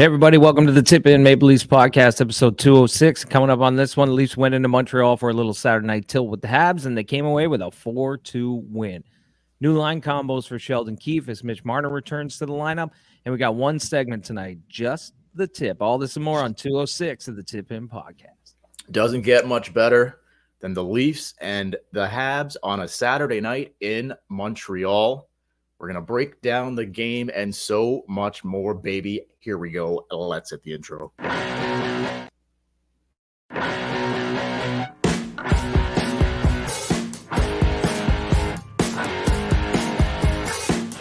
Hey, everybody. Welcome to the Tip In Maple Leafs podcast, episode 206. Coming up on this one, the Leafs went into Montreal for a little Saturday night tilt with the Habs, and they came away with a 4-2 win. New line combos for Sheldon Keefe as Mitch Marner returns to the lineup, and we got one segment tonight, just the tip. All this and more on 206 of the Tip In podcast. Doesn't get much better than the Leafs and the Habs on a Saturday night in Montreal. We're going to break down the game and so much more, baby. Here we go. Let's hit the intro.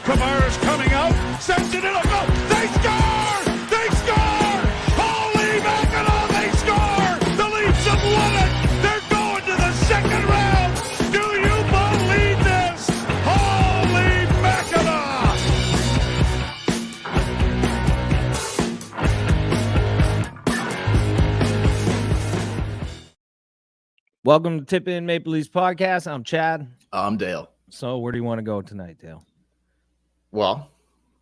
Kamara's coming out, sends it in a goal. They score! They score! Holy mackerel, they score! The Leafs have won it! They're going to the second round! Do you believe this? Holy mackerel! Welcome to Tip In Maple Leafs podcast. I'm Chad. I'm Dale. So where do you want to go tonight, Dale? Well,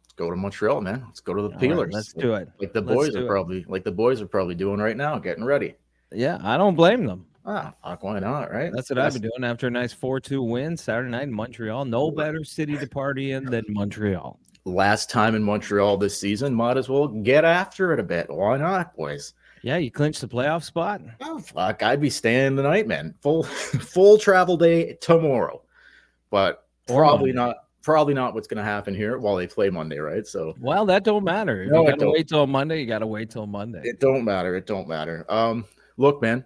let's go to Montreal, man. Let's go to the All Peelers. right, let's do it. Like the Let's boys do are it. probably doing right now, getting ready. Yeah, I don't blame them. Fuck, why not, right? That's what I've been doing after a nice 4-2 win Saturday night in Montreal. No better city to party in than Montreal. Last time in Montreal this season, might as well get after it a bit. Why not, boys? Yeah, you clinched the playoff spot. Oh fuck, I'd be staying the night, man. Full travel day tomorrow, but probably not what's going to happen here while they play Monday, right? So Well, that don't matter. If No, you it got to don't. wait till Monday, you got to wait till Monday. it don't matter. Look, man,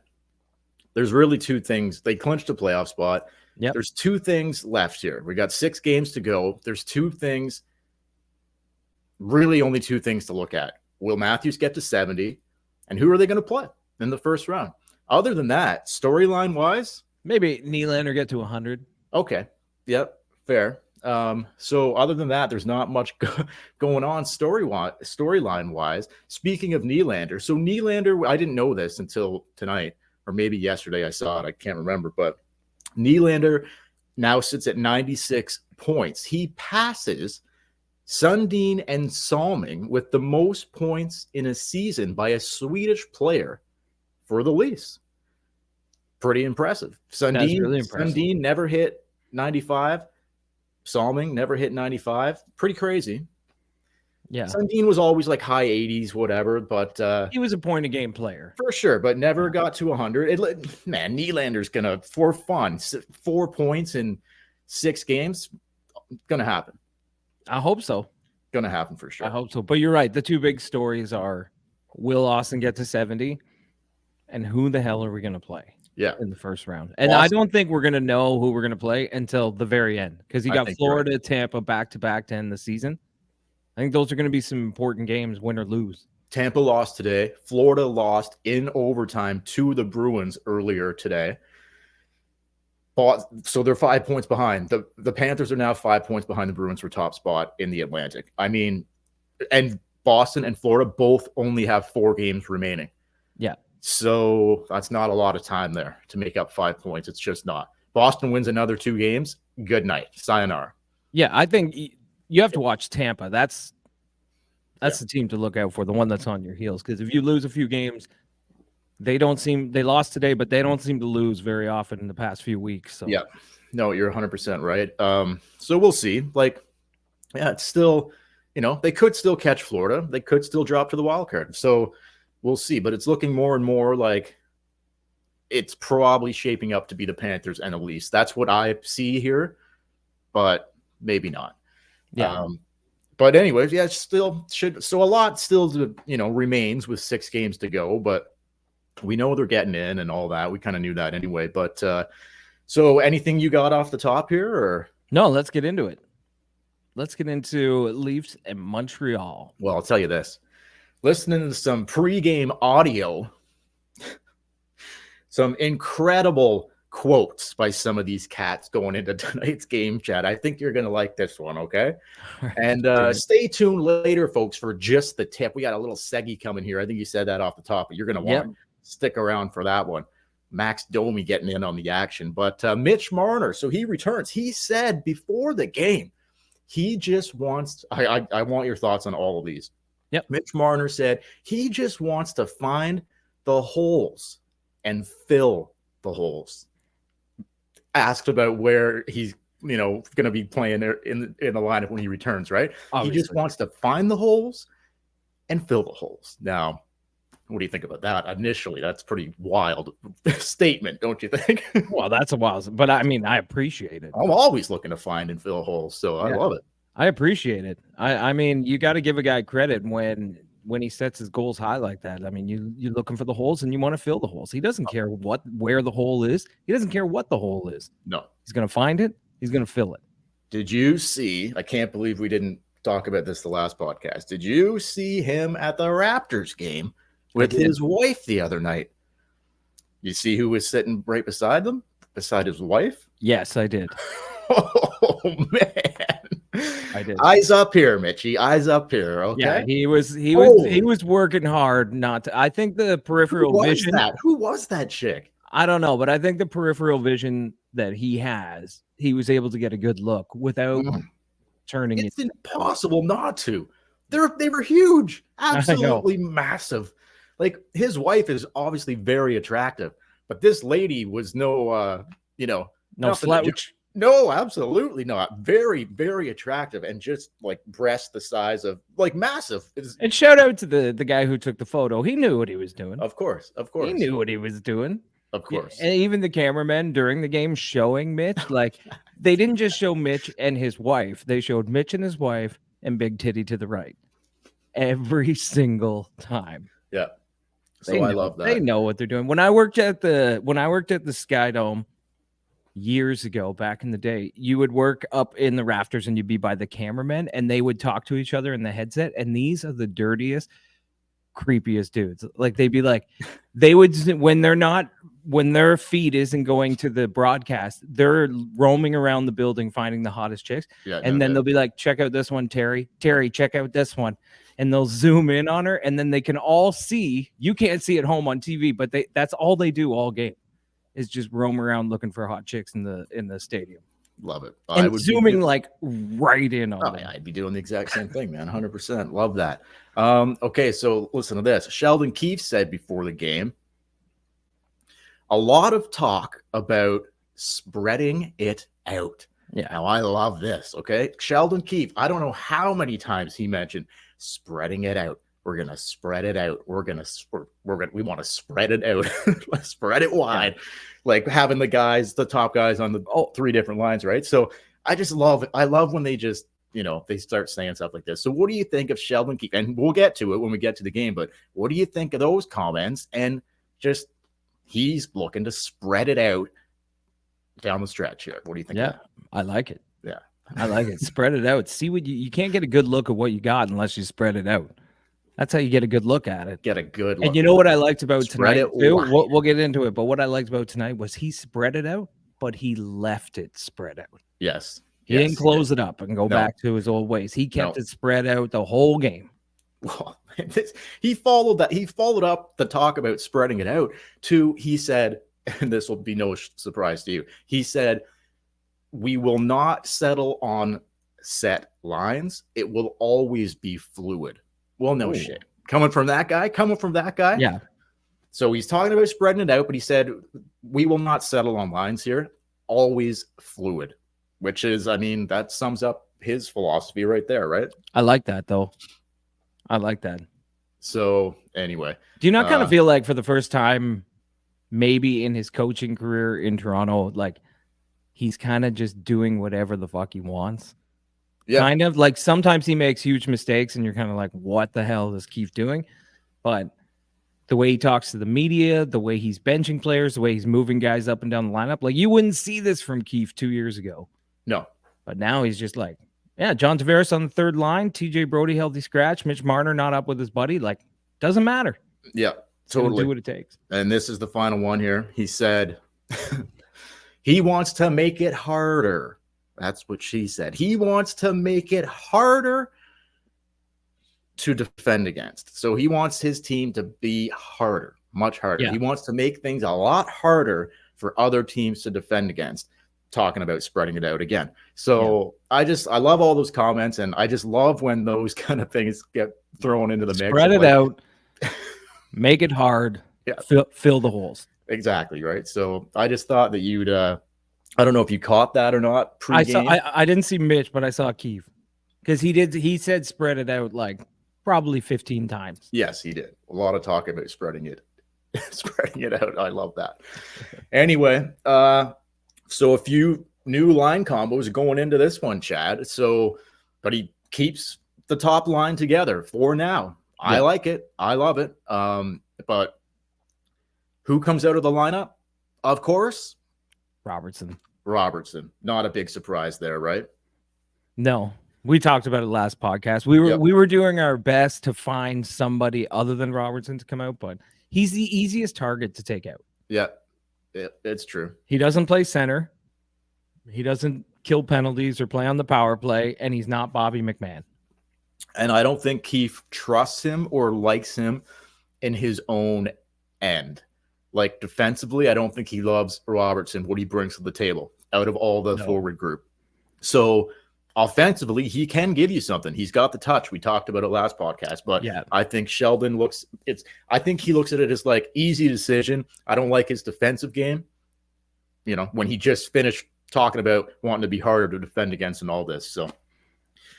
there's really two things. They clinched a playoff spot. Yep. There's two things left here. We got 6 games to go. There's two things, really only two things to look at. Will Matthews get to 70? And who are they going to play in the first round? Other than that, storyline wise, Maybe Nylander get to 100. okay. Yep. Fair. So other than that, there's not much going on storyline wise. Speaking of Nylander, so Nylander, I didn't know this until tonight, or maybe yesterday I saw it. I can't remember, but Nylander now sits at 96 points. He passes Sundin and Salming with the most points in a season by a Swedish player for the Leafs. Pretty impressive. That's really impressive. Sundin never hit 95. Salming never hit 95. Pretty crazy. Yeah. Sundin was always like high 80s, whatever, but He was a point a game player. for sure, but never got to 100. Man, Nylander's gonna, for fun, 4 points in 6 games, gonna happen. I hope so. Gonna happen for sure. I hope so. But you're right. The two big stories are, will Austin get to 70? And who the hell are we going to play Yeah. in the first round? And I Austin- don't think we're going to know who we're going to play until the very end, because you I got think you're right. Florida, Tampa back-to-back to end the season. I think those are going to be some important games, win or lose. Tampa lost today. Florida lost in overtime to the Bruins earlier today. So they're 5 points behind. The Panthers are now 5 points behind the Bruins for top spot in the Atlantic. I mean, and Boston and Florida both only have 4 games remaining. Yeah. So that's not a lot of time there to make up 5 points. It's just not. Boston wins another 2 games. Good night. Sayonara. Yeah, I think you have to watch Tampa. That's the team to look out for, the one that's on your heels. Because if you lose a few games, they lost today, but they don't seem to lose very often in the past few weeks. So Yeah. No, you're 100% right. So we'll see. Like, yeah, it's still, they could still catch Florida. They could still drop to the wild card. So we'll see. But it's looking more and more like it's probably shaping up to be the Panthers and the Leafs. That's what I see here, but maybe not. Yeah. But anyways, yeah, still should. So a lot still, remains with 6 games to go, but we know they're getting in and all that. We kind of knew that anyway. But so anything you got off the top here, or? No, let's get into it. Let's get into Leafs and Montreal. Well, I'll tell you this. Listening to some pregame audio, some incredible quotes by some of these cats going into tonight's game, Chad. I think you're going to like this one, okay? And stay tuned later, folks, for just the tip. We got a little seggy coming here. I think you said that off the top, but you're going to want to stick around for that one. Max Domi getting in on the action. But Mitch Marner, so he returns. He said before the game, he just wants – I want your thoughts on all of these. Yep. Mitch Marner said he just wants to find the holes and fill the holes. Asked about where he's going to be playing in the lineup when he returns, right? Obviously. He just wants to find the holes and fill the holes. Now, what do you think about that? Initially, that's pretty wild statement, don't you think? Well, that's a wild, but I mean, I appreciate it. I'm always looking to find and fill holes, so I love it. I appreciate it. I mean, you got to give a guy credit when he sets his goals high like that. I mean, you're looking for the holes and you want to fill the holes. He doesn't care where the hole is. He doesn't care what the hole is. No. He's going to find it. He's going to fill it. Did you see? I can't believe we didn't talk about this the last podcast. Did you see him at the Raptors game with his wife the other night? You see who was sitting right beside them? Beside his wife? Yes, I did. Oh, man. I did. Eyes up here, Mitchie. Eyes up here. Okay. Yeah, he was working hard not to. I think the peripheral vision. Who was that chick? I don't know, but I think the peripheral vision that he has, he was able to get a good look without turning it. It's impossible not to. They were huge, absolutely massive. Like, his wife is obviously very attractive, but this lady was no slouch. No, absolutely not. Very, very attractive, and just like breast the size of massive. And shout out to the guy who took the photo. He knew what he was doing. Of course. He knew what he was doing. Of course. And even the cameramen during the game showing Mitch, like, they didn't just show Mitch and his wife. They showed Mitch and his wife and Big Titty to the right every single time. Yeah. So I love that. They know what they're doing. When I worked at the Sky Dome years ago, back in the day, you would work up in the rafters and you'd be by the cameramen and they would talk to each other in the headset. And these are the dirtiest, creepiest dudes. Like, they'd be like, they would, when their feed isn't going to the broadcast, they're roaming around the building finding the hottest chicks. Yeah, and then they'll be like, check out this one, Terry, check out this one. And they'll zoom in on her, and then they can all see. You can't see at home on TV, but that's all they do all game is just roam around looking for hot chicks in the stadium. Love it. And I would zooming like right in on them. I'd be doing the exact same thing, man. 100%. Love that. Okay, so listen to this. Sheldon Keefe said before the game, a lot of talk about spreading it out. Yeah. Now, I love this, okay? Sheldon Keefe, I don't know how many times he mentioned spreading it out. We're going to spread it out. We want to spread it out. Let's spread it wide. Yeah. Like having the top guys on the three different lines, right? So I just love it. I love when they just, they start saying stuff like this. So what do you think of Sheldon Keefe? And we'll get to it when we get to the game, but what do you think of those comments? And just, he's looking to spread it out down the stretch here. What do you think? Yeah, I like it. Yeah, I like it. Spread it out. See what you can't get a good look at what you got unless you spread it out. That's how you get a good look at it. Get a good look. And you know what I liked about tonight too? We'll get into it, but what I liked about tonight was he spread it out, but he left it spread out. Yes. He didn't close it up and go back to his old ways. He kept it spread out the whole game. Well, he followed that. He followed up the talk about spreading it out to, he said, and this will be no surprise to you, he said, we will not settle on set lines. It will always be fluid. Well, no shit. Coming from that guy? Yeah. So he's talking about spreading it out, but he said, we will not settle on lines here. Always fluid, which is, I mean, that sums up his philosophy right there, right? I like that, though. I like that. So, anyway. Do you not kind of feel like for the first time, maybe in his coaching career in Toronto, like he's kind of just doing whatever the fuck he wants? Yeah. Kind of like sometimes he makes huge mistakes and you're kind of like, what the hell is Keefe doing? But the way he talks to the media, the way he's benching players, the way he's moving guys up and down the lineup, like you wouldn't see this from Keefe 2 years ago. No. But now he's just like, yeah, John Tavares on the third line, TJ Brody healthy scratch, Mitch Marner not up with his buddy. Like, doesn't matter. Yeah, totally. Do what it takes. And this is the final one here. He said he wants to make it harder. That's what she said. He wants to make it harder to defend against. So he wants his team to be harder, much harder. Yeah. He wants to make things a lot harder for other teams to defend against. talking about spreading it out again. So I love all those comments, and I just love when those kind of things get thrown into the mix. Spread it out, make it hard, fill the holes. Exactly, right? So I just thought that you'd I don't know if you caught that or not pre-game. I didn't see Mitch, but I saw Keefe. Because he said spread it out like probably 15 times. Yes, he did. A lot of talk about spreading it out. I love that. Anyway, so a few new line combos going into this one, Chad. So, but he keeps the top line together for now. I like it. I love it. But who comes out of the lineup? Of course, Robertson. Not a big surprise there, right? No. We talked about it last podcast. We were doing our best to find somebody other than Robertson to come out, but he's the easiest target to take out. Yeah, it's true. He doesn't play center. He doesn't kill penalties or play on the power play, and he's not Bobby McMahon. And I don't think Keefe trusts him or likes him in his own end. Like defensively, I don't think he loves Robertson, what he brings to the table out of all the forward group. So offensively, he can give you something. He's got the touch. We talked about it last podcast, but I think Sheldon I think he looks at it as like easy decision. I don't like his defensive game. You know, when he just finished talking about wanting to be harder to defend against and all this. So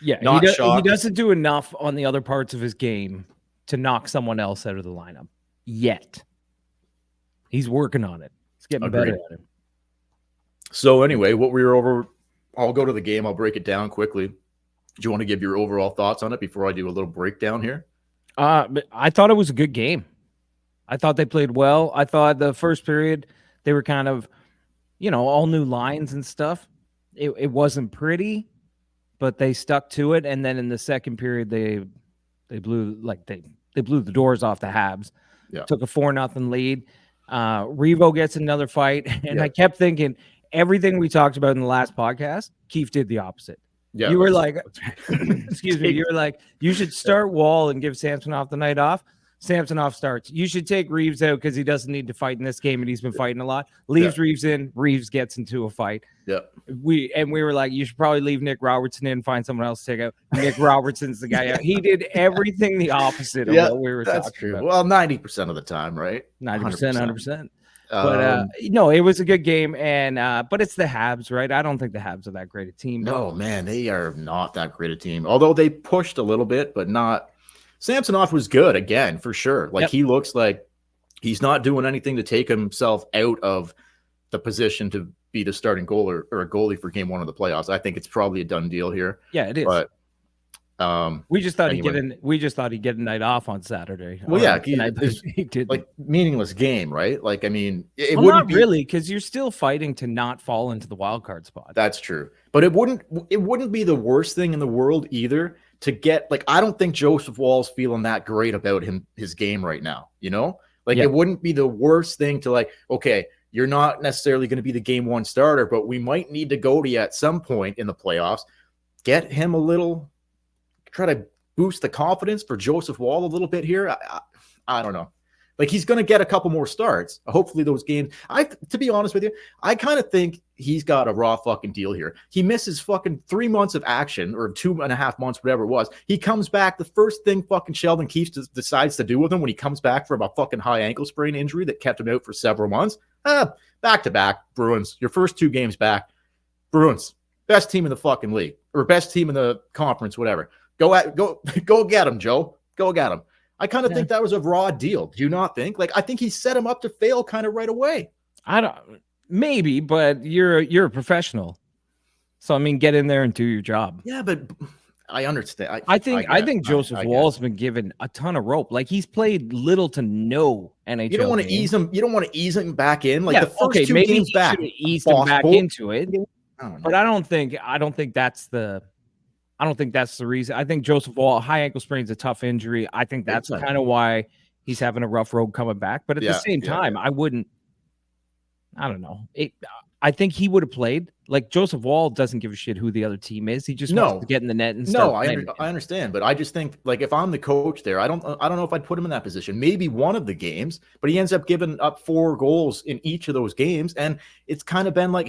he doesn't do enough on the other parts of his game to knock someone else out of the lineup yet. He's working on it. He's getting better at it. So anyway, I'll go to the game. I'll break it down quickly. Do you want to give your overall thoughts on it before I do a little breakdown here? I thought it was a good game. I thought they played well. I thought the first period, they were kind of, all new lines and stuff. It wasn't pretty, but they stuck to it. And then in the second period, they blew the doors off the Habs. Yeah. Took a 4-0 lead. Revo gets another fight. And I kept thinking, everything we talked about in the last podcast, Keefe did the opposite. Yeah, you were like, excuse me, you were like, you should start Wall and give Samsonov the night off. Samsonov starts. You should take Reaves out because he doesn't need to fight in this game, and he's been fighting a lot. Leaves Reaves in. Reaves gets into a fight. Yeah. We were like, you should probably leave Nick Robertson in and find someone else to take out. Nick Robertson's the guy out. He did everything the opposite of what we were talking about. Well, 90% of the time, right? 100%. But no, it was a good game, and but it's the Habs, right? I don't think the Habs are that great a team. No, man, they are not that great a team. Although they pushed a little bit, but not. Samsonov was good again, for sure. Like he looks like he's not doing anything to take himself out of the position to be the starting goalie or a goalie for game one of the playoffs. I think it's probably a done deal here. Yeah, it is. But we just thought he'd get a night off on Saturday. Well, he did like meaningless game, right? Like, I mean, it wouldn't not really, because you're still fighting to not fall into the wild card spot. That's true, but it wouldn't be the worst thing in the world either to get like. I don't think Joseph Wall's feeling that great about his game right now. It wouldn't be the worst thing to like. Okay, you're not necessarily going to be the game one starter, but we might need to go to you at some point in the playoffs. Get him a little. Try to boost the confidence for Joseph Wall a little bit here. I don't know. Like he's going to get a couple more starts. Hopefully those games. To be honest with you, I kind of think he's got a raw fucking deal here. He misses fucking 3 months of action or 2.5 months, whatever it was. He comes back. The first thing fucking Sheldon Keefe decides to do with him when he comes back from a fucking high ankle sprain injury that kept him out for several months. Back to back Bruins. Your first 2 games back. Bruins, best team in the fucking league or best team in the conference, whatever. Go get him, Joe. Go get him. I kind of think that was a raw deal. Do you not think? Like, I think he set him up to fail kind of right away. Maybe, but you're a professional. So, I mean, get in there and do your job. Yeah, but I understand. I think Joseph Wall's been given a ton of rope. Like, he's played little to no NHL. You don't want to ease him. You don't want to ease him back in. Like the first 2 maybe games back, ease him back into it. But I don't think that's the reason. I think Joseph Wall, high ankle sprain is a tough injury. I think that's kind of why he's having a rough road coming back. But at the same time, I don't know. I think he would have played. Like Joseph Wall doesn't give a shit who the other team is. He just wants to get in the net and start playing. I understand, but I just think like if I'm the coach there, I don't know if I'd put him in that position. Maybe one of the games, but he ends up giving up 4 goals in each of those games, and it's kind of been like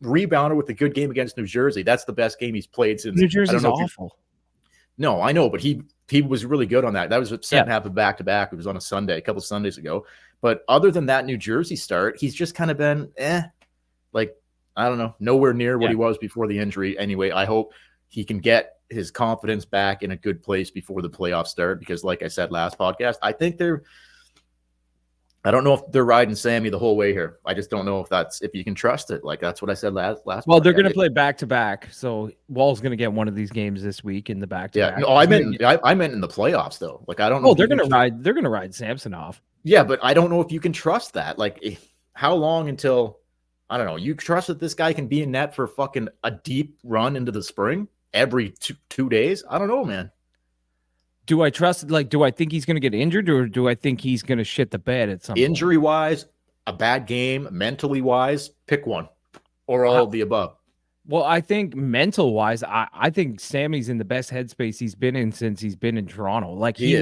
rebounded with a good game against New Jersey. That's the best game he's played since. New Jersey's awful. No, I know, but he was really good on that. That was a second half of back-to-back. It was on a Sunday, a couple Sundays ago. But other than that New Jersey start, he's just kind of been, like, I don't know, nowhere near what he was before the injury. Anyway, I hope he can get his confidence back in a good place before the playoffs start because, like I said last podcast, I think I don't know if they're riding Sammy the whole way here. I just don't know if you can trust it. Like, that's what I said last Well, they're going to play back-to-back, so Wall's going to get one of these games this week in the back-to-back. Yeah, no, I meant in the playoffs, though. Like, I don't know. Oh, they're going to ride Samsonov. Yeah, but I don't know if you can trust that. Like, how long until, I don't know, you trust that this guy can be in net for fucking a deep run into the spring every 2 days? I don't know, man. Do I trust, do I think he's going to get injured or do I think he's going to shit the bed at some point? Injury-wise, a bad game, mentally-wise, pick one or all of the above. Well, I think mental-wise, I think Sammy's in the best headspace he's been in since he's been in Toronto. Like, he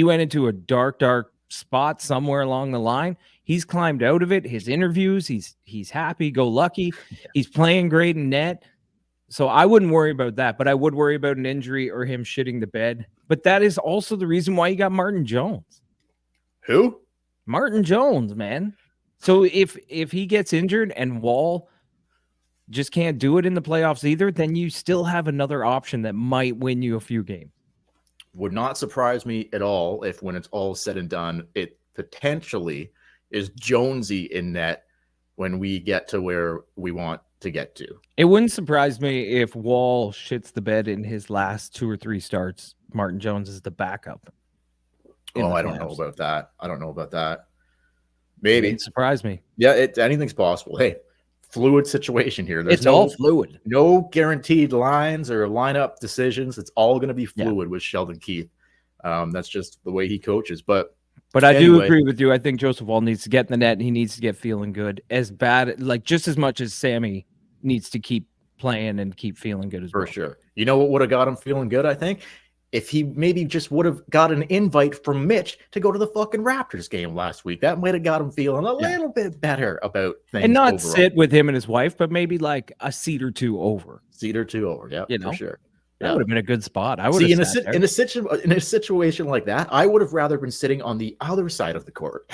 went into a dark spot somewhere along the line. He's climbed out of it. His interviews, he's happy, go lucky. He's playing great in net. So I wouldn't worry about that, but I would worry about an injury or him shitting the bed. But that is also the reason why you got Martin Jones. Who? Martin Jones, man. So if he gets injured and Wall just can't do it in the playoffs either, then you still have another option that might win you a few games. Would not surprise me at all if when it's all said and done, it potentially is Jonesy in net when we get to where we want to get to. It wouldn't surprise me if Wall shits the bed in his last 2 or 3 starts. Martin Jones is the backup. Oh, I don't know about that. Maybe. It wouldn't surprise me. Yeah, anything's possible. Hey, fluid situation here. It's all fluid. No guaranteed lines or lineup decisions. It's all going to be fluid with Sheldon Keefe. That's just the way he coaches. But I do agree with you. I think Joseph Wall needs to get in the net and he needs to get feeling good as bad, just as much as Sammy needs to keep playing and keep feeling good as well. For sure. You know what would have got him feeling good, I think? If he maybe just would have got an invite from Mitch to go to the fucking Raptors game last week. That might have got him feeling a little bit better about things. And not overall. sit with him and his wife, but maybe like a seat or two over. Yeah, for sure. That would have been a good spot. I would see in a situation like that. I would have rather been sitting on the other side of the court,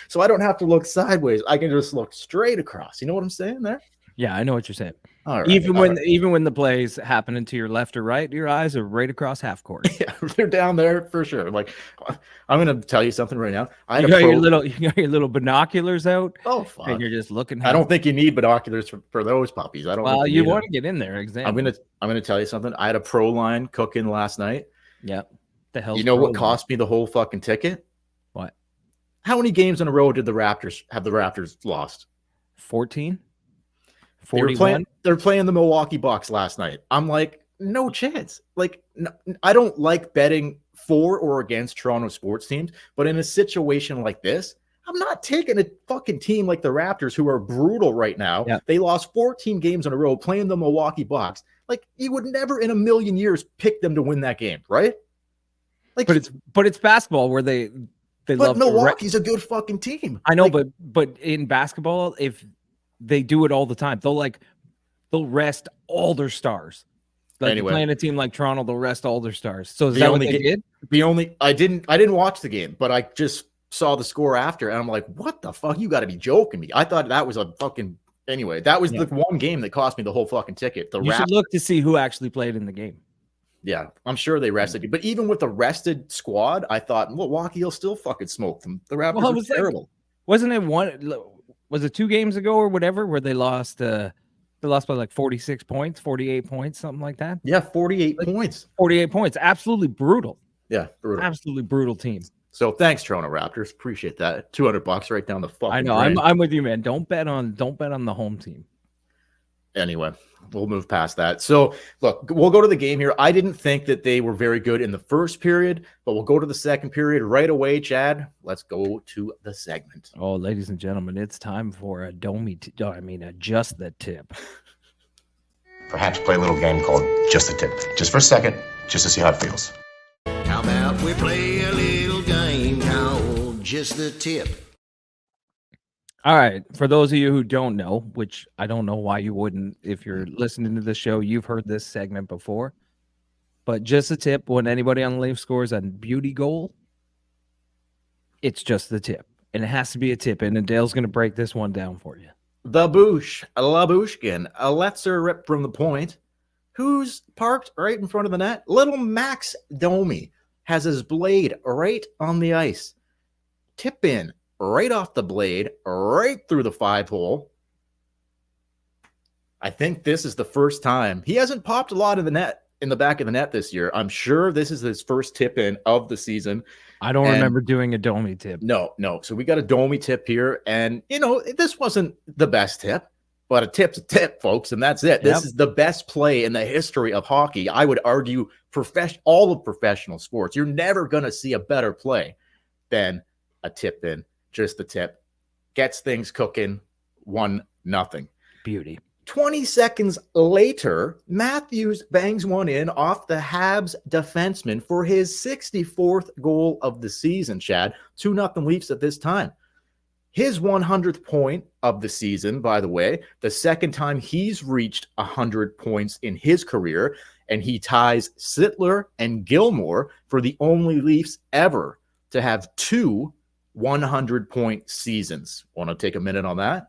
so I don't have to look sideways. I can just look straight across. You know what I'm saying there? Yeah, I know what you're saying. All right, even when the plays happening to your left or right, your eyes are right across half court. Yeah, they're down there for sure. Like, I'm going to tell you something right now. You got your little binoculars out. Oh, fuck. And you're just looking. I don't think you need binoculars for those puppies. I don't. Well, you want to get in there. Exactly. I'm gonna tell you something. I had a pro line cooking last night. Yeah. The hell. You know what cost me the whole fucking ticket? What? How many games in a row did the Raptors lost? 14. 41. They're playing the Milwaukee Bucks last night. I'm like, no chance. Like, no, I don't like betting for or against Toronto sports teams, but in a situation like this, I'm not taking a fucking team like the Raptors, who are brutal right now. Yeah. They lost 14 games in a row playing the Milwaukee Bucks. Like, you would never in a million years pick them to win that game, right? Like, but it's basketball where they love. Milwaukee's a good fucking team. I know, but in basketball, if they do it all the time, they'll rest all their stars. Like, anyway, playing a team like Toronto, they'll rest all their stars. So is that what they did? I didn't watch the game, but I just saw the score after, and I'm like, what the fuck? You got to be joking me. I thought that was a fucking. Anyway, that was the one game that cost me the whole fucking ticket. You should look to see who actually played in the game. Yeah, I'm sure they rested you. But even with the rested squad, I thought Milwaukee will still fucking smoke them. The Raptors were terrible. Wasn't it one? Was it 2 games ago or whatever where they lost? They lost by like 46 points, 48 points, something like that. Yeah, 48 points. 48 points. Absolutely brutal. Yeah, brutal. Absolutely brutal team. So thanks, Toronto Raptors. Appreciate that. $200 right down the fucking. I know. I'm with you, man. Don't bet on the home team. Anyway, we'll move past that. So look, we'll go to the game here. I didn't think that they were very good in the first period, but we'll go to the second period right away. Chad, let's go to the segment. Oh, ladies and gentlemen, it's time for a Just the Tip. Perhaps play a little game called Just the Tip. Just for a second, just to see how it feels. How about we play a little game called Just the Tip? All right. For those of you who don't know, which I don't know why you wouldn't, if you're listening to the show, you've heard this segment before. But just a tip: when anybody on the Leaf scores a beauty goal, it's just the tip, and it has to be a tip. And Dale's going to break this one down for you. The Boosh, Labushkin, a Letzer rip from the point. Who's parked right in front of the net? Little Max Domi has his blade right on the ice. Tip in right off the blade, right through the 5-hole. I think this is the first time. He hasn't popped a lot in the net, in the back of the net this year. I'm sure this is his first tip in of the season. I don't remember doing a Domi tip. No. So we got a Domi tip here. And, this wasn't the best tip, but a tip's a tip, folks. And that's it. This is the best play in the history of hockey. I would argue all of professional sports. You're never going to see a better play than a tip in. Just the tip. Gets things cooking. 1-0. Beauty. 20 seconds later, Matthews bangs one in off the Habs defenseman for his 64th goal of the season, Chad. 2-0 Leafs at this time. His 100th point of the season, by the way, the second time he's reached 100 points in his career, and he ties Sittler and Gilmore for the only Leafs ever to have 2 100-point seasons. Want to take a minute on that?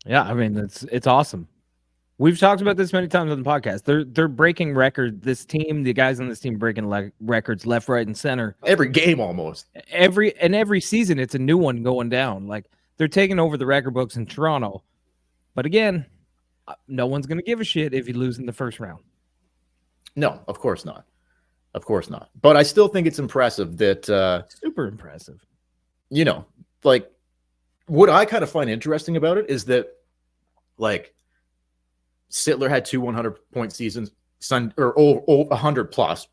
Yeah, I mean it's awesome. We've talked about this many times on the podcast. They're breaking records. This team, the guys on this team, breaking records left, right, and center. Every game almost. Every season, it's a new one going down. Like they're taking over the record books in Toronto. But again, no one's going to give a shit if you lose in the first round. No, of course not. Of course not. But I still think it's impressive that super impressive. Like what I kind of find interesting about it is that, like, Sittler had 2 100-point seasons, 100 plus,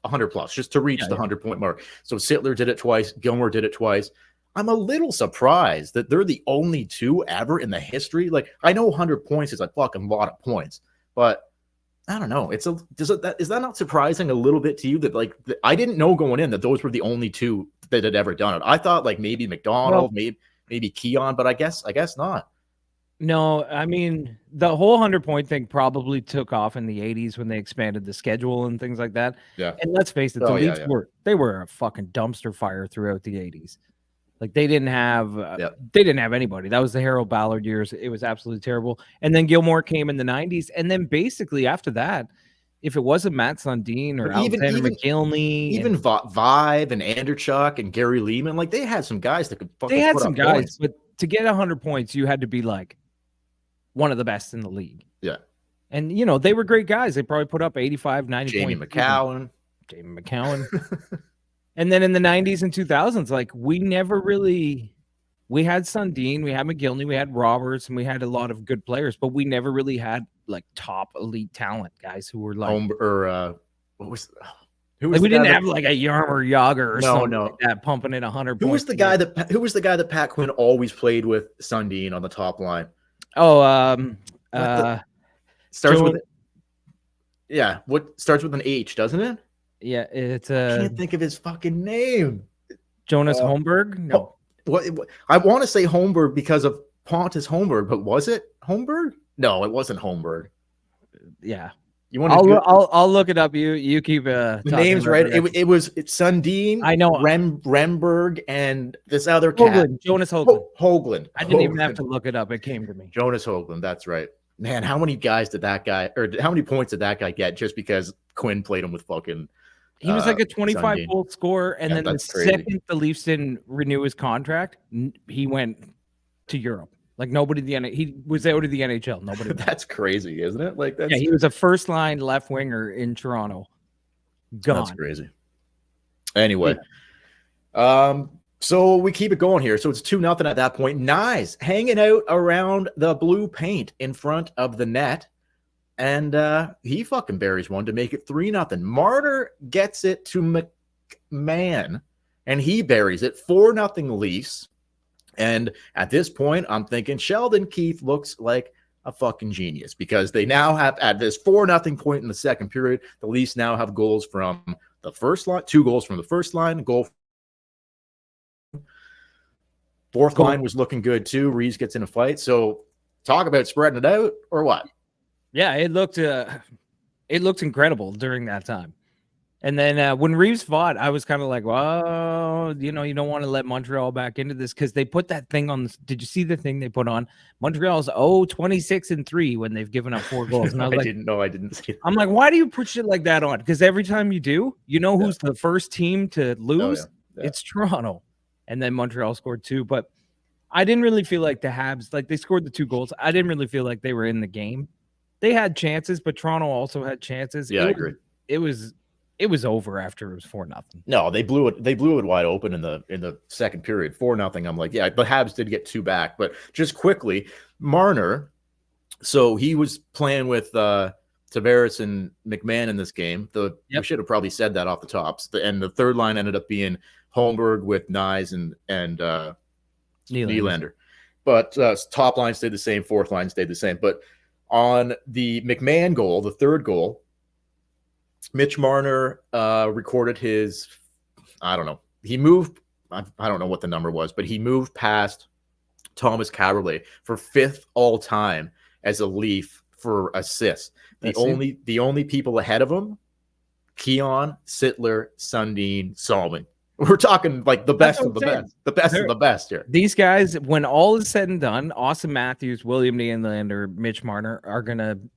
just to reach the 100-point mark. So Sittler did it twice, Gilmore did it twice. I'm a little surprised that they're the only two ever in the history. Like, I know 100 points is a fucking lot of points, but I don't know. Is that not surprising a little bit to you that, like, I didn't know going in that those were the only two that had ever done it. I thought, like, maybe McDonald, maybe Keon, but I guess not. No, I mean, the whole 100-point thing probably took off in the 80s when they expanded the schedule and things like that. Yeah. And let's face it, the Leafs were a fucking dumpster fire throughout the 80s. Like they didn't have anybody. That was the Harold Ballard years. It was absolutely terrible. And then Gilmore came in the 90s, and then basically after that, if it wasn't Matt Sundin or Alexander McGillney, even Vive and Anderchuk and Gary Lehman, like they had some guys that could fucking put up some guys, points. But to get 100 points, you had to be like one of the best in the league. Yeah. And, they were great guys. They probably put up 85, 90 Jamie points. McCowan. And then in the 90s and 2000s, like we had Sundin, we had McGillney, we had Roberts, and we had a lot of good players, but we never really had like top elite talent guys who were like we didn't have like a Yarmer Yager or something like that pumping in 100 points. Who was the guy that Pat Quinn always played with Sundin on the top line? Starts with what starts with an H, doesn't it? Yeah, it's I can't think of his fucking name. Jonas Holmberg? No. What I want to say Holmberg because of Pontus Holmberg, but was it Holmberg? No, it wasn't Holmberg. Yeah. You want I'll look it up. You keep the names right. It's Sundin. I know Remberg and this other Hoagland, Jonas Hoagland. Hoagland. I didn't even have to look it up. It came to me. Jonas Hoagland. That's right. Man, how many points did that guy get just because Quinn played him with fucking? He was like a 25-goal scorer, and then the crazy. Second the Leafs didn't renew his contract, he went to Europe. Like he was out of the NHL. Nobody. That's crazy, isn't it? Like that. Yeah, he was a first-line left winger in Toronto. Gone. That's crazy. Anyway, so we keep it going here. So it's 2-0 at that point. Nyes hanging out around the blue paint in front of the net. And he fucking buries one to make it 3-0. Marner gets it to McMahon, and he buries it 4-0 Leafs. And at this point, I'm thinking Sheldon Keefe looks like a fucking genius because they now have, at this 4-0 point in the second period, the Leafs now have goals from the first line, 2 goals from the first line, goal. Fourth line was looking good too. Reaves gets in a fight. So talk about spreading it out or what? Yeah, it looked incredible during that time. And then when Reaves fought, I was kind of like, well, you don't want to let Montreal back into this because they put that thing on. Did you see the thing they put on? Montreal's 26-3 when they've given up 4 goals. And I was I didn't see it. I'm like, why do you put shit like that on? Because every time you do, who's the first team to lose? Yeah. It's Toronto. And then Montreal scored 2. But I didn't really feel like the Habs, like they scored the 2 goals. I didn't really feel like they were in the game. They had chances, but Toronto also had chances. Yeah, I agree. It was over after it was 4-0. No, they blew it. They blew it wide open in the second period, 4-0. I'm like, yeah, the Habs did get 2 back, but just quickly, Marner. So he was playing with Tavares and McMahon in this game. We should have probably said that off the tops. And the third line ended up being Holmberg with Nyes and Nylander. But top line stayed the same. Fourth line stayed the same. But on the McMahon goal, the third goal, Mitch Marner recorded his, I don't know. He moved, I don't know what the number was, but he moved past Thomas Caberlet for 5th all time as a Leaf for assists. The only people ahead of him, Keon, Sittler, Sundin, Salmon. We're talking like the best of the best. The best of the best here. These guys, when all is said and done, Austin Matthews, William Nylander, Mitch Marner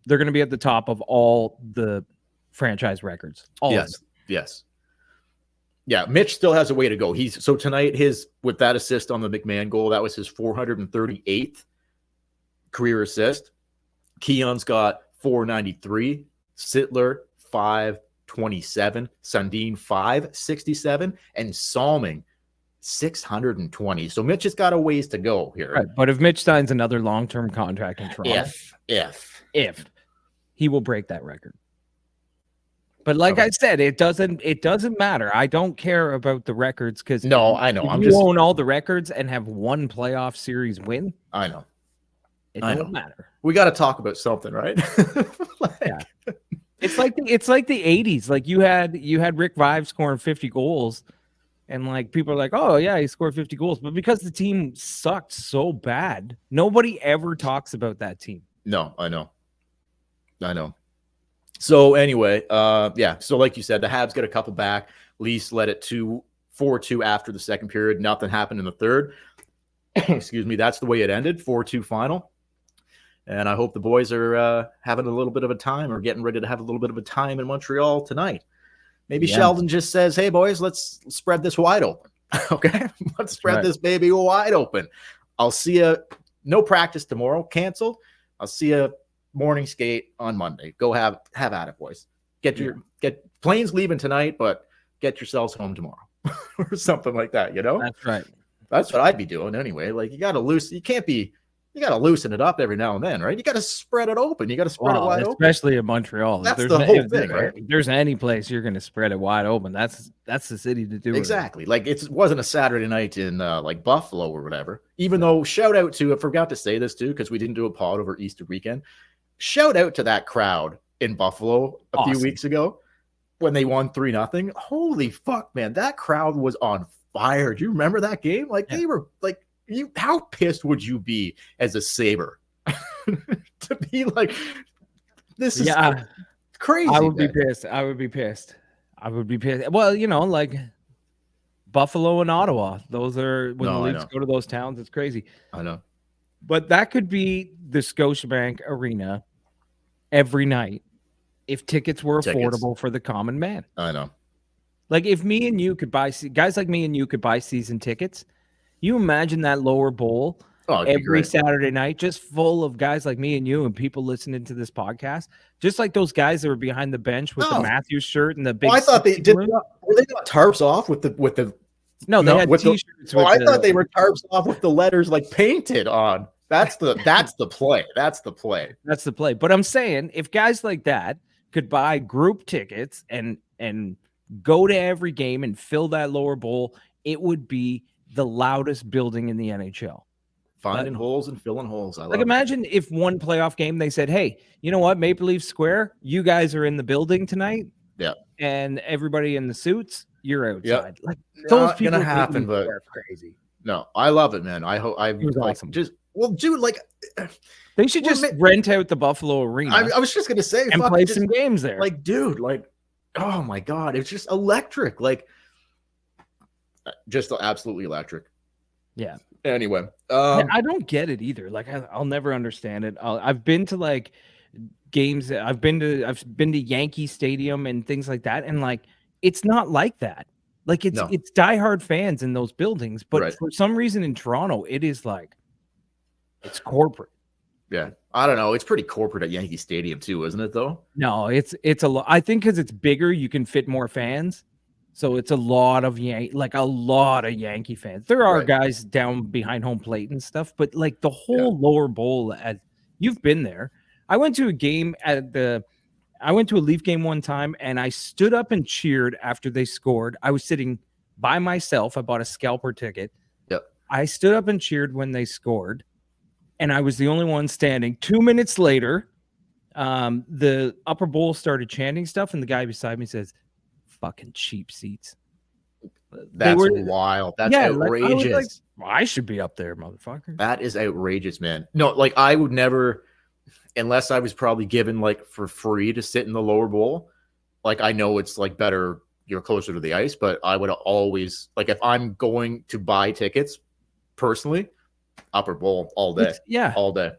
they're gonna be at the top of all the franchise records. Yes. Yeah, Mitch still has a way to go. So tonight, with that assist on the McMahon goal, that was his 438th career assist. Keon's got 493, Sittler 527, Sundin 567, and Salming 620. So Mitch has got a ways to go here. Right, but if Mitch signs another long-term contract in Toronto, if he will break that record. But like I said, it doesn't matter. I don't care about the records because I know. If you own all the records and have one playoff series win. I know. It doesn't matter. We got to talk about something, right? Yeah. It's like the 80s. Like you had Rick Vive scoring 50 goals, and like people are like, oh yeah, he scored 50 goals. But because the team sucked so bad, nobody ever talks about that team. No, I know. So anyway, so like you said, the Habs get a couple back. Leafs led it 4-2 after the second period. Nothing happened in the third. Excuse me. That's the way it ended. 4-2 final. And I hope the boys are having a little bit of a time or getting ready to have a little bit of a time in Montreal tonight. Maybe Sheldon just says, hey, boys, let's spread this wide open. Okay? Let's spread this baby wide open. I'll see you. No practice tomorrow. Canceled. I'll see you morning skate on Monday. Go have at it, boys. Get planes leaving tonight, but get yourselves home tomorrow or something like that. That's right. That's what I'd be doing anyway. Like you got to loosen it up every now and then, right? You got to spread it open. You got to spread it wide open, especially in Montreal. That's the whole thing, right? If there's any place you're going to spread it wide open, that's the city to do exactly. Like it wasn't a Saturday night in like Buffalo or whatever. Even though shout out to, I forgot to say this too because we didn't do a pod over Easter weekend. Shout out to that crowd in Buffalo a few weeks ago when they won 3-0. Holy fuck, man. That crowd was on fire. Do you remember that game? Like they were like, how pissed would you be as a Sabre to be like, this is crazy? I would be pissed. Well, like Buffalo and Ottawa. Those are when the Leafs go to those towns. It's crazy. I know. But that could be the Scotiabank Arena every night if tickets were affordable for the common man. I know. Like if me and you could buy guys like me and you could buy season tickets, you imagine that lower bowl every Saturday night just full of guys like me and you and people listening to this podcast, just like those guys that were behind the bench with the Matthews shirt and the big. I thought were they not tarps off with the. No, they had t-shirts. I thought they were tarps off with the letters like painted on. That's the play. That's the play. But I'm saying if guys like that could buy group tickets and go to every game and fill that lower bowl, it would be the loudest building in the NHL. Finding holes and filling holes. Imagine if one playoff game they said, hey, you know what? Maple Leaf Square, you guys are in the building tonight. Yeah. And everybody in the suits, you're outside. Yep. Like those people gonna happen, but are crazy. No, I love it, man. I hope I It was like awesome. just well, dude. Like, They should just rent out the Buffalo Arena I was just gonna say, and fuck, play just, some games there. like, dude, like, oh my god, it's just electric, like, just absolutely electric. Yeah. Anyway, I don't get it either. Like I'll never understand it. I've been to like games. I've been to Yankee Stadium and things like that, and like it's not like that. Like it's No. it's diehard fans in those buildings, but Right. for some reason in Toronto, it is like it's corporate. Yeah, I don't know. It's pretty corporate at Yankee Stadium too, isn't it? Though. No, it's a lot. I think because it's bigger, you can fit more fans. So it's a lot of Yankee fans. There are Right. guys down behind home plate and stuff, but like the whole lower bowl, you've been there. I went to a Leaf game one time, and I stood up and cheered after they scored. I was sitting by myself. I bought a scalper ticket. Yep. I stood up and cheered when they scored, and I was the only one standing. 2 minutes later, the upper bowl started chanting stuff, and the guy beside me says, "Fucking cheap seats." That's wild. That's outrageous. Like, well, I should be up there, motherfucker. That is outrageous, man. No, like I would never, unless I was probably given like for free to sit in the lower bowl. Like I know it's like better, you're closer to the ice, but I would always like if I'm going to buy tickets personally, upper bowl all day. All day.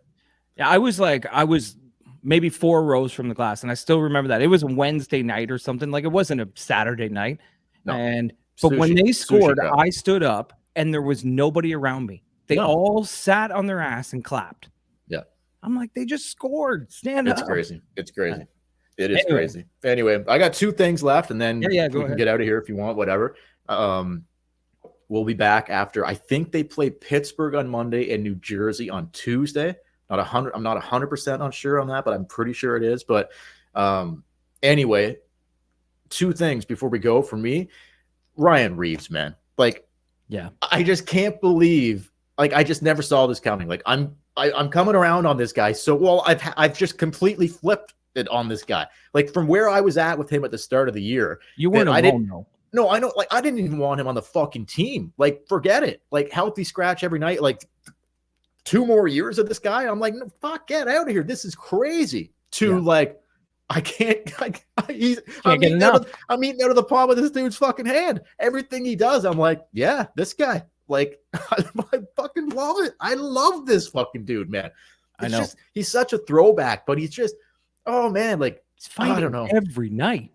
Yeah, I was maybe 4 rows from the glass, and I still remember that. It was a Wednesday night or something. Like it wasn't a Saturday night. No. But when they scored, I stood up and there was nobody around me. They all sat on their ass and clapped. Yeah. I'm like, they just scored. Stand up. It's crazy. It's crazy. It is crazy. Anyway, I got 2 things left, and then we can get out of here if you want, whatever. We'll be back after. I think they play Pittsburgh on Monday and New Jersey on Tuesday. I'm not 100% sure on that, but I'm pretty sure it is. But anyway, 2 things before we go for me. Ryan Reaves, man. Like, yeah, I just can't believe. Like, I just never saw this coming. Like, I'm coming around on this guy. So, well, I've just completely flipped it on this guy. Like, from where I was at with him at the start of the year, you weren't alone, though. No, I know. Like, I didn't even want him on the fucking team. Like, forget it. Like, healthy scratch every night. Like, 2 more years of this guy. I'm like, no, fuck, get out of here. This is crazy. Like, I can't. I'm eating out of the palm of this dude's fucking hand. Everything he does, I'm like, yeah, this guy. Like, I fucking love it. I love this fucking dude, man. I know. He's such a throwback, but he's just, oh man, like he's fighting I don't know. Every night.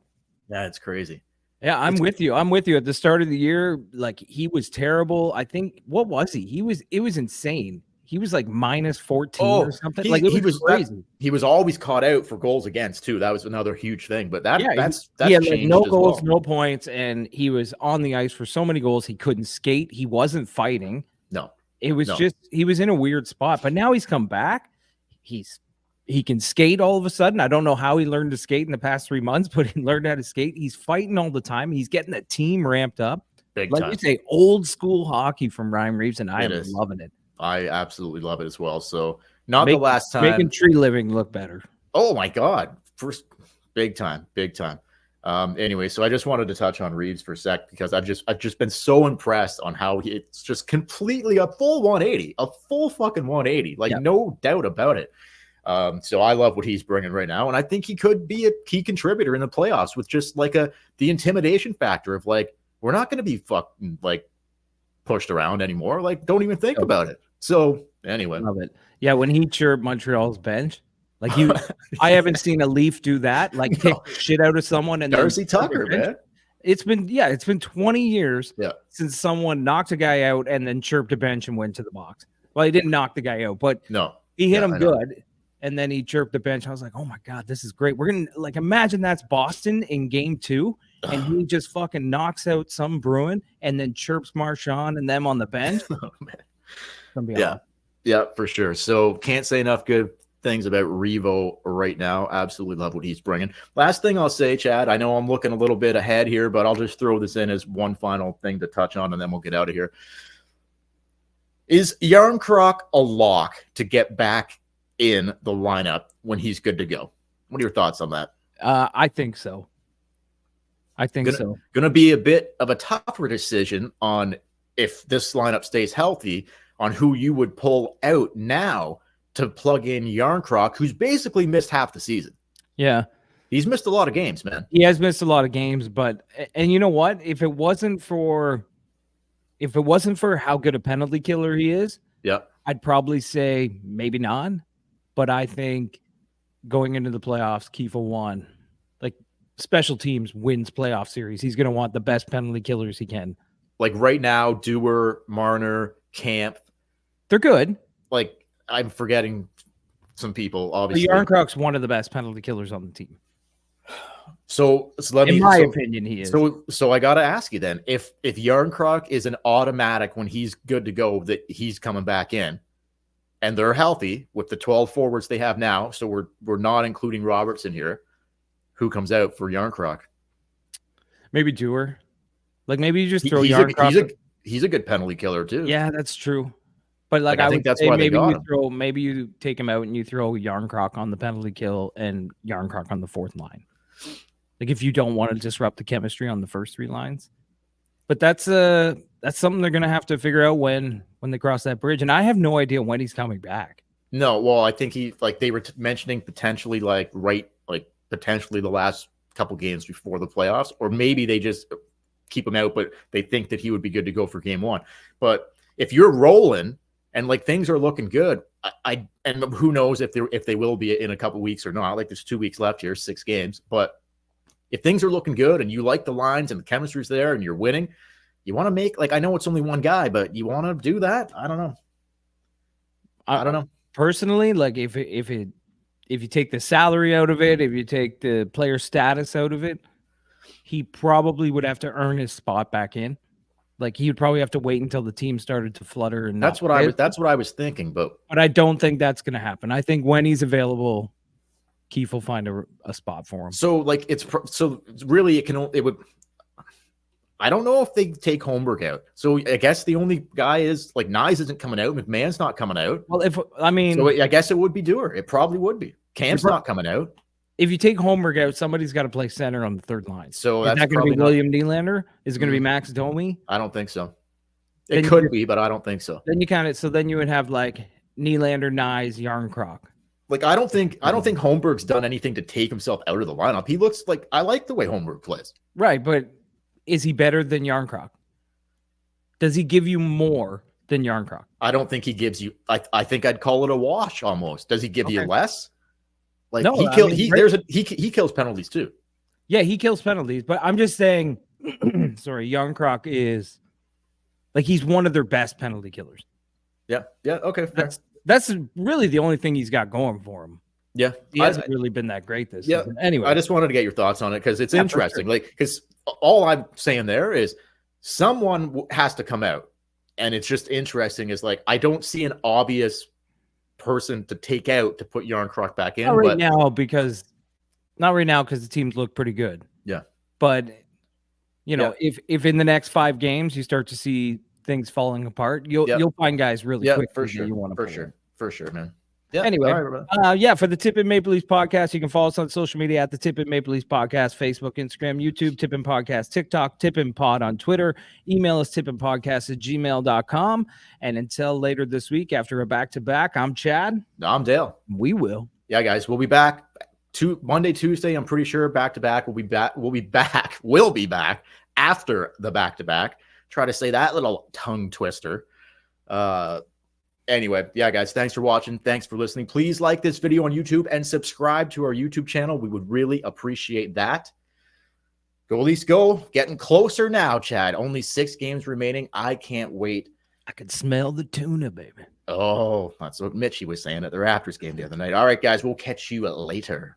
Yeah, it's crazy. Yeah, I'm with you. At the start of the year, like he was terrible. I think what was he? It was insane. He was like minus 14 or something. He was crazy. He was always caught out for goals against too. That was another huge thing. But that's he had like no goals, no points, and he was on the ice for so many goals. He couldn't skate. He wasn't fighting. No, it was just he was in a weird spot. But now he's come back. He can skate all of a sudden. I don't know how he learned to skate in the past 3 months, but he learned how to skate. He's fighting all the time. He's getting the team ramped up. Big time. You say, old school hockey from Ryan Reaves, and I am loving it. I absolutely love it as well. So the last time making tree living look better. Oh my God. First, big time. Anyway, so I just wanted to touch on Reaves for a sec because I've just been so impressed on how it's just completely a full 180, a full fucking 180. Like no doubt about it. So I love what he's bringing right now. And I think he could be a key contributor in the playoffs with just like the intimidation factor of like, we're not going to be fucking like pushed around anymore. Like, don't even think about it. So anyway, love it. Yeah, when he chirped Montreal's bench, like I haven't seen a Leaf do that. Like kick shit out of someone and Darcy Tucker, man. It's been 20 years since someone knocked a guy out and then chirped a bench and went to the box. Well, he didn't knock the guy out, but he hit him good, and then he chirped the bench. I was like, oh my God, this is great. We're gonna like imagine that's Boston in Game 2, and he just fucking knocks out some Bruin and then chirps Marchand and them on the bench. Oh man. Yeah, for sure. So can't say enough good things about Revo right now. Absolutely love what he's bringing. Last thing I'll say, Chad, I know I'm looking a little bit ahead here, but I'll just throw this in as one final thing to touch on, and then we'll get out of here. Is Yarncroc a lock to get back in the lineup when he's good to go? What are your thoughts on that? I think so. Going to be a bit of a tougher decision on if this lineup stays healthy, on who you would pull out now to plug in Yarncroc, who's basically missed half the season. Yeah. He's missed a lot of games, man. He has missed a lot of games, and you know what? If it wasn't for how good a penalty killer he is, Yep. I'd probably say maybe not. But I think going into the playoffs, Keefe will won. Like special teams wins playoff series. He's going to want the best penalty killers he can. Like right now, Dewar, Marner, Camp. They're good. Like I'm forgetting some people, obviously. Yarncroc's one of the best penalty killers on the team. So let me, in my opinion, he is. So I got to ask you then, if Yarncroc is an automatic when he's good to go, that he's coming back in, and they're healthy with the 12 forwards they have now, so we're not including Robertson here, who comes out for Yarncroc? Maybe Dewar. Like maybe you just throw Yarncroc. He's a good penalty killer too. Yeah, that's true. But like I think that's why they got him. Maybe you take him out and you throw Yarncroc on the penalty kill and Yarncroc on the fourth line. Like if you don't want to disrupt the chemistry on the first three lines. But that's something they're gonna have to figure out when they cross that bridge. And I have no idea when he's coming back. No, well, I think they were mentioning potentially potentially the last couple games before the playoffs, or maybe they just keep him out, but they think that he would be good to go for game one. But if you're rolling and like things are looking good, and who knows if they will be in a couple weeks or not. Like there's 2 weeks left here, 6 games. But if things are looking good and you like the lines and the chemistry's there and you're winning, you want to make, like, I know it's only one guy, but you want to do that. I don't know. I don't know. Personally, like if you take the salary out of it, if you take the player status out of it, he probably would have to earn his spot back in. Like he would probably have to wait until the team started to flutter. And that's what I was thinking, but I don't think that's going to happen. I think when he's available, Keefe will find a spot for him. So like really it would. I don't know if they take Holmberg out. So I guess the only guy is like Nyes isn't coming out. McMahon's not coming out. Well, so I guess it would be Dewar. It probably would be. Camp's not coming out. If you take Holmberg out, somebody's got to play center on the third line. So is that going to be William Nylander? Is it going to be Max Domi? I don't think so. It could be, but I don't think so. Then you would have like Nylander, Nyes, Yarncroc. Like I don't think Holmberg's done anything to take himself out of the lineup. He looks like, I like the way Holmberg plays. Right, but is he better than Yarncroc? Does he give you more than Yarncroc? I don't think he gives you. I think I'd call it a wash almost. Does he give you less? Like no, he kills penalties too. Yeah, he kills penalties, but I'm just saying. Sorry, Yarncroc is like he's one of their best penalty killers. Yeah. Okay. That's really the only thing he's got going for him. Yeah, he hasn't really been that great this season. Anyway, I just wanted to get your thoughts on it because it's interesting. Sure. Like, because all I'm saying there is someone has to come out, and it's just interesting. Is like I don't see an obvious person to take out to put Yarncroc back in. Not right now because the teams look pretty good. Yeah, but you know, if in the next 5 games you start to see things falling apart, you'll find guys really quick. For sure. For sure, man. Yeah. Anyway, for the Tippin Maple Leafs podcast, you can follow us on social media at the Tippin Maple Leafs podcast, Facebook, Instagram, YouTube, Tippin Podcast, TikTok, Tippin Pod on Twitter. Email us tippinpodcast@gmail.com. And until later this week, after a back-to-back, I'm Chad. I'm Dale. We will. Yeah, guys, we'll be back Monday, Tuesday. I'm pretty sure back-to-back. We'll be back after the back-to-back. Try to say that little tongue twister. Anyway, yeah, guys, thanks for watching. Thanks for listening. Please like this video on YouTube and subscribe to our YouTube channel. We would really appreciate that. Go Leafs, go. Getting closer now, Chad. Only 6 games remaining. I can't wait. I can smell the tuna, baby. Oh, that's what Mitchie was saying at the Raptors game the other night. All right, guys, we'll catch you later.